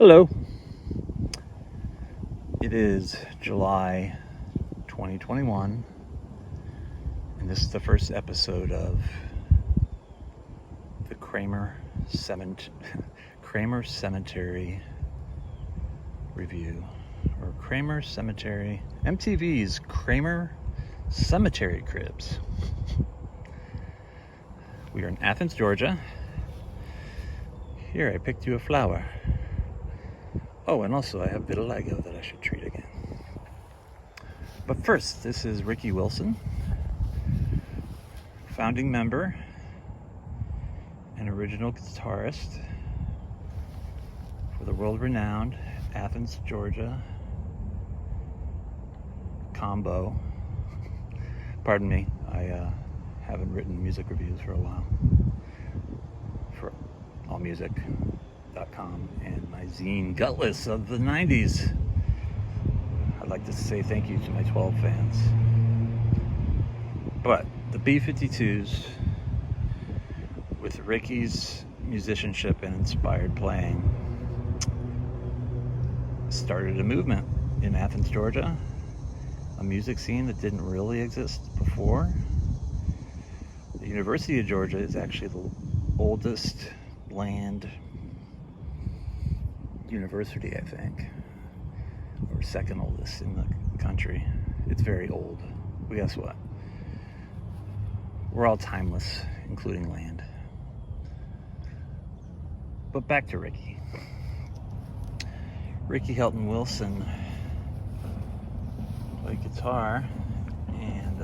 Hello. It is July 2021, and this is the first episode of the Kramer Cemetery review, or Kramer Cemetery, MTV's Kramer Cemetery Cribs. We are in Athens, Georgia. Here, I picked you a flower. Oh, and also I have vitiligo that I should treat again. But first, this is Ricky Wilson, founding member and original guitarist for the world-renowned Athens, Georgia combo. Pardon me, I haven't written music reviews for a while. For AllMusic.com and my zine Gutless of the 90s. I'd like to say thank you to my 12 fans. But the B-52’s, with Ricky's musicianship and inspired playing, started a movement in Athens, Georgia, a music scene that didn't really exist before. The University of Georgia is actually the oldest land university, I think, or second oldest in the country. It's very old. But guess what? We're all timeless, including land. But back to Ricky. Ricky Helton Wilson played guitar, and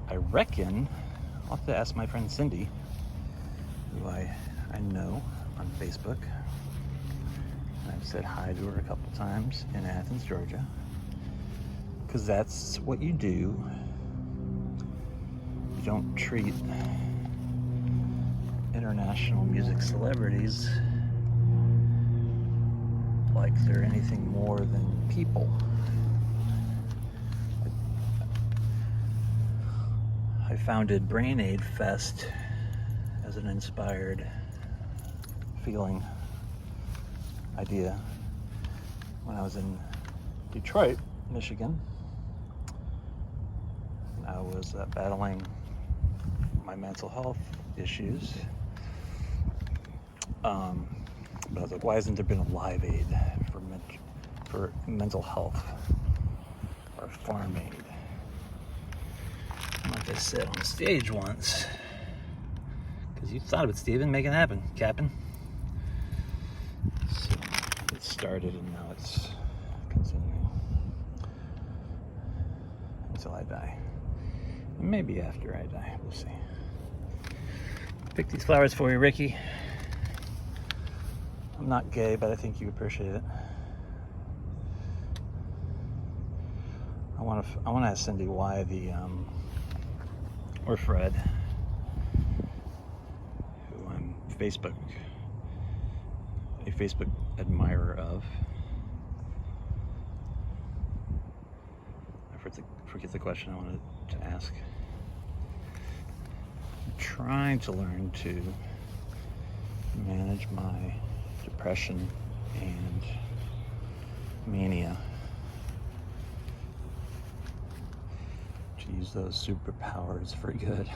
I reckon I'll have to ask my friend Cindy, who I know on Facebook. I've said hi to her a couple times in Athens, Georgia, because that's what you do. You don't treat international music celebrities like they're anything more than people. I founded Brain Aid Fest as an inspired feeling idea when I was in Detroit, Michigan. I was battling my mental health issues. But I was like, why hasn't there been a Live Aid for mental health, or Farm Aid? And like I said on stage once, because you thought of it, Steven, make it happen, Captain. So it started, and now it's continuing until I die. And maybe after I die, we'll see. Pick these flowers for you, Ricky. I'm not gay, but I think you appreciate it. I want to ask Cindy why or Fred, who I'm a Facebook admirer of. I forget the question I wanted to ask. I'm trying to learn to manage my depression and mania, to use those superpowers for good.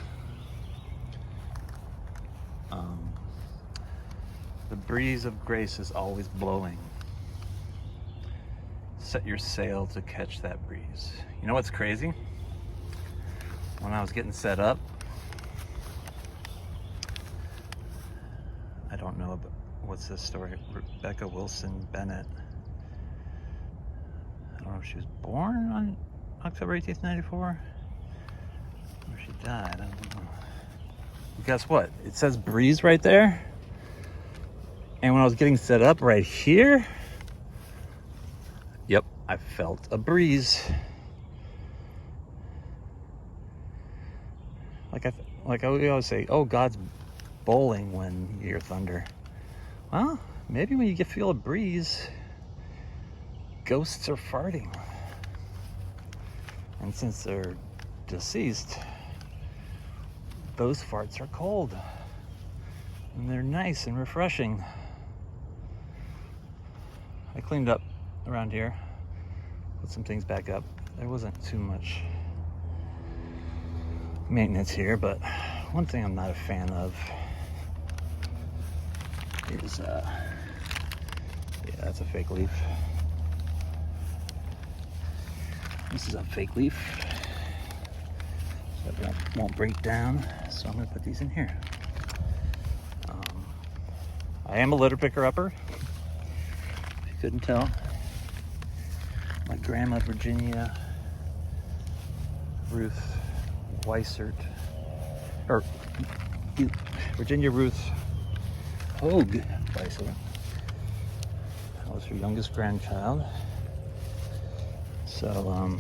The breeze of grace is always blowing. Set your sail to catch that breeze. You know what's crazy? When I was getting set up, I don't know about what's this story? Rebecca Wilson Bennett. I don't know if she was born on October 18th, 94, or she died. I don't know. But guess what? It says breeze right there. And when I was getting set up right here, yep, I felt a breeze. Like we always say, oh, God's bowling when you hear thunder. Well, maybe when you feel a breeze, ghosts are farting. And since they're deceased, those farts are cold. And they're nice and refreshing. I cleaned up around here, put some things back up. There wasn't too much maintenance here, but one thing I'm not a fan of is, yeah, that's a fake leaf. This is a fake leaf. So it won't break down, so I'm gonna put these in here. I am a litter picker-upper, if you couldn't tell. My grandma, Virginia Ruth Weissert, or Virginia Ruth Hogue Weissert. I was her youngest grandchild. So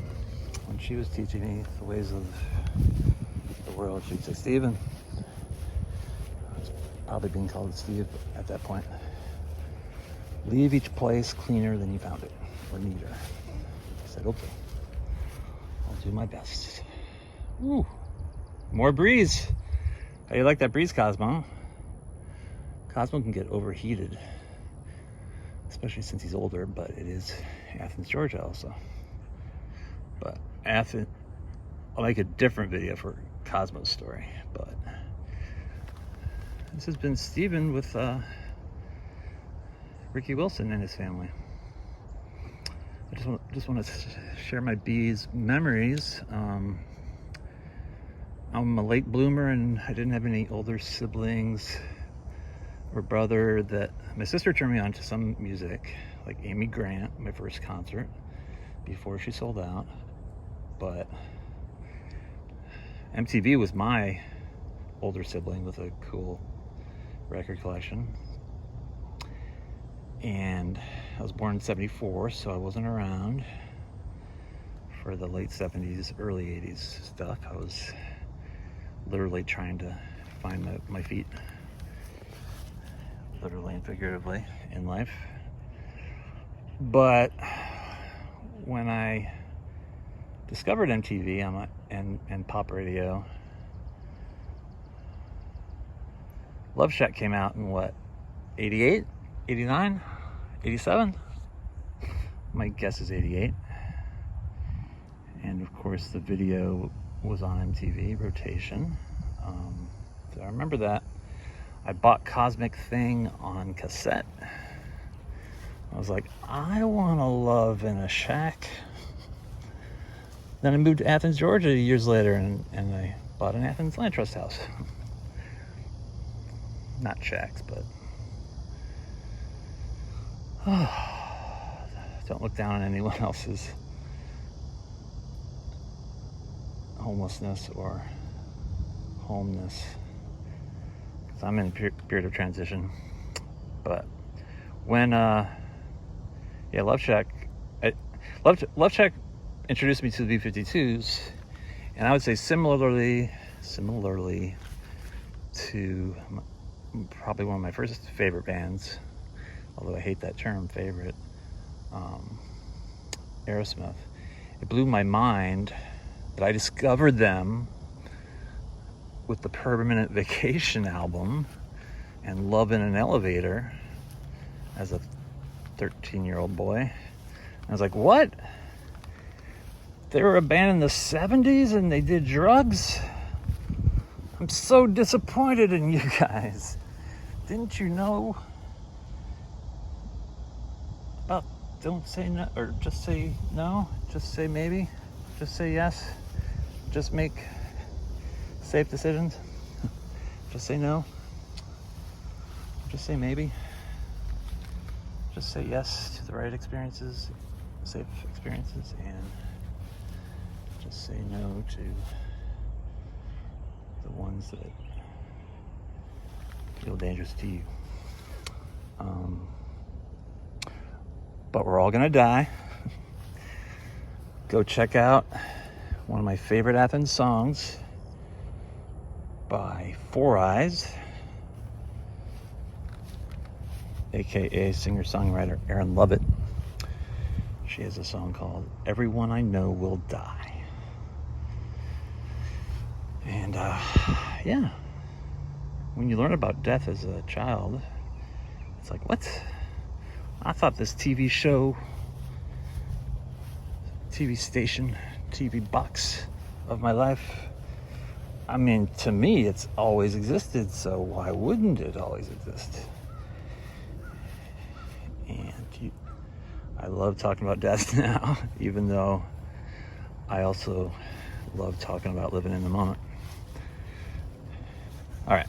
when she was teaching me the ways of the world, she'd say, Stephen, I was probably being called Steve at that point, leave each place cleaner than you found it, or neater. I said, okay, I'll do my best. Ooh, more breeze. How do you like that breeze, Cosmo? Cosmo can get overheated, especially since he's older, but it is Athens, Georgia also. But Athens, I'll make a different video for Cosmo's story, but this has been Stephen with Ricky Wilson and his family. I just want to share my bees memories. I'm a late bloomer, and I didn't have any older siblings or brother. That my sister turned me on to some music, like Amy Grant, my first concert, before she sold out. But MTV was my older sibling with a cool record collection. And I was born in 74, so I wasn't around for the late 70s, early 80s stuff. I was literally trying to find my feet, literally and figuratively, in life. But when I discovered MTV and pop radio, Love Shack came out in what, 88, 89, 87? My guess is 88. And of course the video was on MTV rotation. So I remember that. I bought Cosmic Thing on cassette. I was like, I want a love in a shack. Then I moved to Athens, Georgia years later, and I bought an Athens Land Trust house. Not shacks, but don't look down on anyone else's homelessness or homeness, because I'm in a period of transition. But when Love Shack introduced me to the B-52’s, and I would say similarly to probably one of my first favorite bands, although I hate that term, favorite, Aerosmith. It blew my mind that I discovered them with the Permanent Vacation album and Love in an Elevator as a 13-year-old boy. I was like, what? They were a band in the 70s and they did drugs? I'm so disappointed in you guys. Didn't you know about don't say no, or just say no, just say maybe, just say yes, just make safe decisions, just say no, just say maybe, just say yes to the right experiences, safe experiences, and just say no to the ones that feel dangerous to you. But we're all gonna die. Go check out one of my favorite Athens songs by Four Eyes, aka singer-songwriter Aaron Lovett. She has a song called Everyone I Know Will Die. And yeah, when you learn about death as a child, it's like, what? I thought this TV show, TV station, TV box of my life, I mean, to me, it's always existed, so why wouldn't it always exist? And I love talking about death now, even though I also love talking about living in the moment. All right.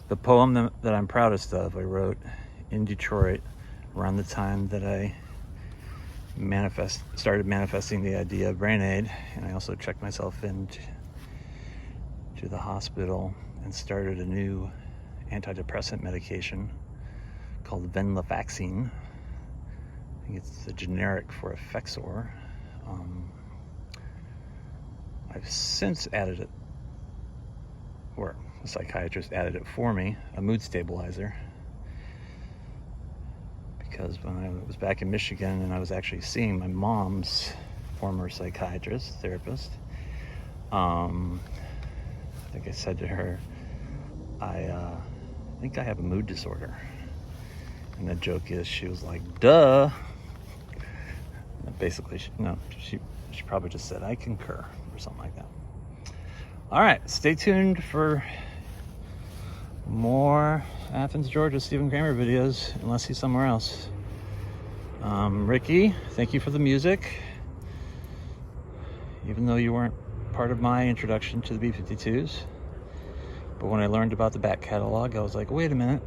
The poem that I'm proudest of, I wrote in Detroit around the time that I started manifesting the idea of brain aid, and I also checked myself into the hospital and started a new antidepressant medication called venlafaxine. I think it's the generic for Effexor. I've since added it, or a psychiatrist added it for me, a mood stabilizer, because when I was back in Michigan and I was actually seeing my mom's former therapist, I think I said to her, I think I have a mood disorder. And the joke is, she was like, duh. And basically, she probably just said, I concur, or something like that. All right, stay tuned for more Athens, Georgia Stephen Kramer videos, unless he's somewhere else. Ricky, thank you for the music. Even though you weren't part of my introduction to the B-52’s. But when I learned about the back catalog, I was like, wait a minute.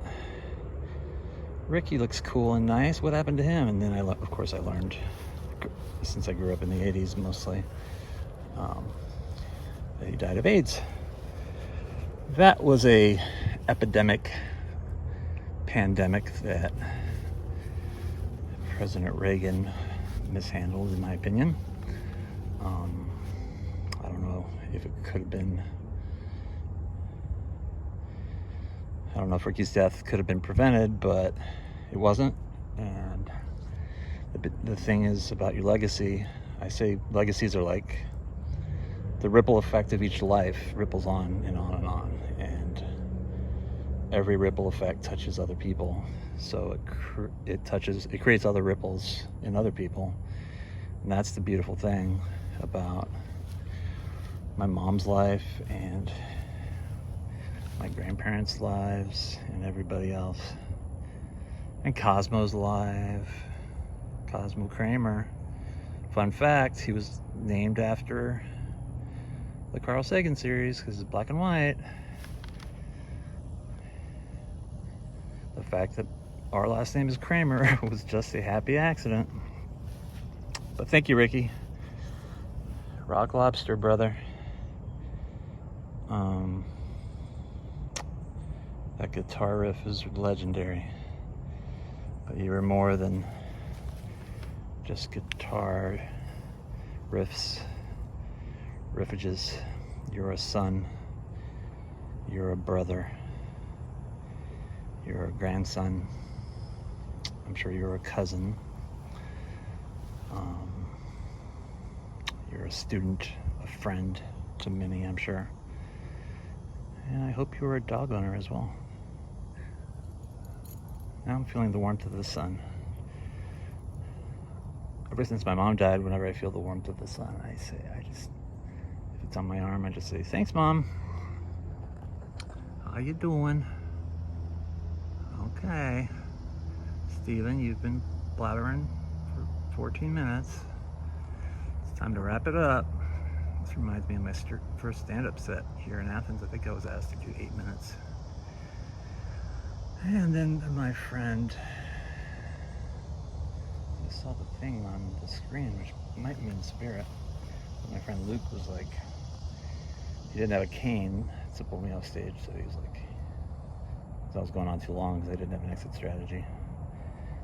Ricky looks cool and nice. What happened to him? And then of course I learned, since I grew up in the 80s mostly, that he died of AIDS. That was a pandemic that President Reagan mishandled, in my opinion. I don't know if it could have been, I don't know if Ricky's death could have been prevented, but it wasn't. And the thing is about your legacy, I say legacies are like the ripple effect of each life ripples on and on and on. And every ripple effect touches other people. So it creates other ripples in other people. And that's the beautiful thing about my mom's life and my grandparents' lives and everybody else. And Cosmo's life, Cosmo Kramer. Fun fact, he was named after the Carl Sagan series because it's black and white. The fact that our last name is Kramer was just a happy accident. But thank you, Ricky. Rock lobster, brother. That guitar riff is legendary. But you were more than just guitar riffages. You're a son. You're a brother. You're a grandson. I'm sure you're a cousin. You're a student, a friend to many, I'm sure. And I hope you were a dog owner as well. Now I'm feeling the warmth of the sun. Ever since my mom died, whenever I feel the warmth of the sun, if it's on my arm, I just say, thanks, Mom. How you doing? Okay. Steven, you've been blathering for 14 minutes. It's time to wrap it up. This reminds me of my first stand-up set here in Athens. I think I was asked to do 8 minutes. And then my friend, I saw the thing on the screen, which might mean spirit. But my friend Luke was like, he didn't have a cane to pull me off stage, so he was like, I was going on too long because I didn't have an exit strategy.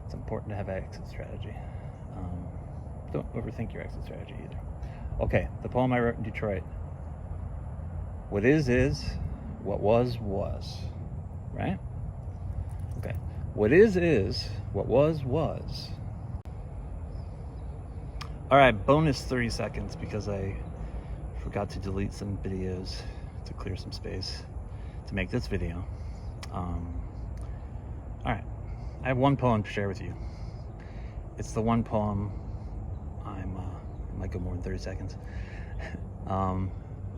It's important to have an exit strategy. Don't overthink your exit strategy either. Okay, the poem I wrote in Detroit. What is, what was, right? Okay. What is, what was. All right, bonus 30 seconds because I forgot to delete some videos to clear some space to make this video. All All right, I have one poem to share with you. It's the one poem it might go more than 30 seconds.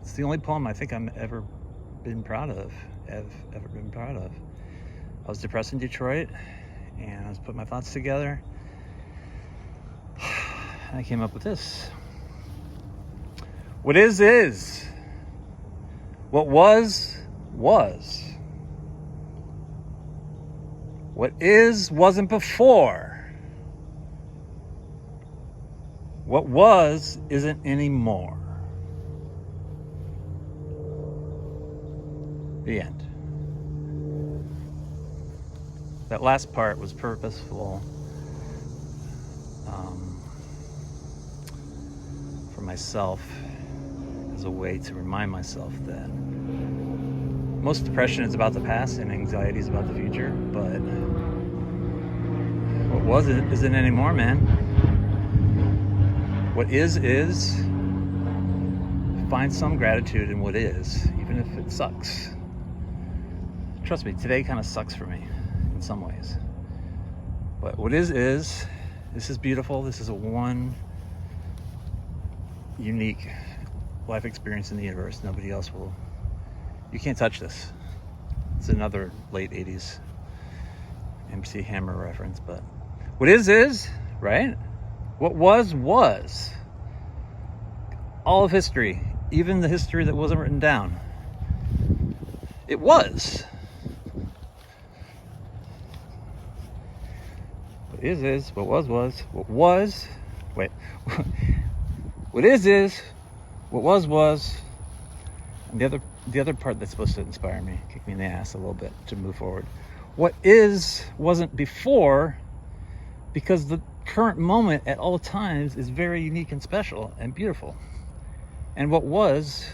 It's the only poem I think I'm ever been proud of. I was depressed in Detroit, and I was putting my thoughts together, and I came up with this. What is. What was. What is wasn't before. What was isn't anymore. The end. That last part was purposeful for myself, as a way to remind myself that most depression is about the past and anxiety is about the future, but what wasn't isn't anymore, man. What is. Find some gratitude in what is, even if it sucks. Trust me, today kind of sucks for me in some ways. But what is. This is beautiful. This is a one unique life experience in the universe. Nobody else will. You can't touch this. It's another late 80s MC Hammer reference, but what is, right? What was. All of history, even the history that wasn't written down. It was. What is, what was. What was, wait. What is, what was. And the other part that's supposed to inspire me, kick me in the ass a little bit to move forward. What is wasn't before, because the current moment at all times is very unique and special and beautiful. And what was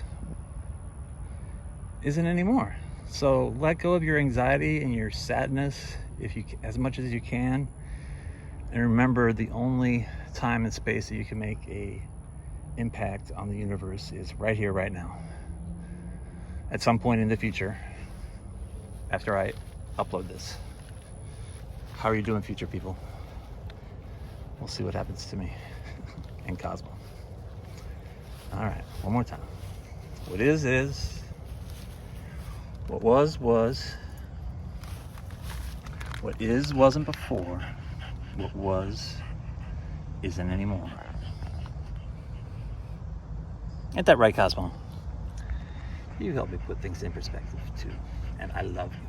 isn't anymore. So let go of your anxiety and your sadness as much as you can. And remember, the only time and space that you can make a impact on the universe is right here, right now. At some point in the future, after I upload this. How are you doing, future people? We'll see what happens to me and Cosmo. All right, one more time. What is. What was. What is wasn't before. What was isn't anymore. Ain't that right, Cosmo? You help me put things in perspective too. And I love you.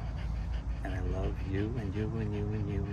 And I love you and you and you and you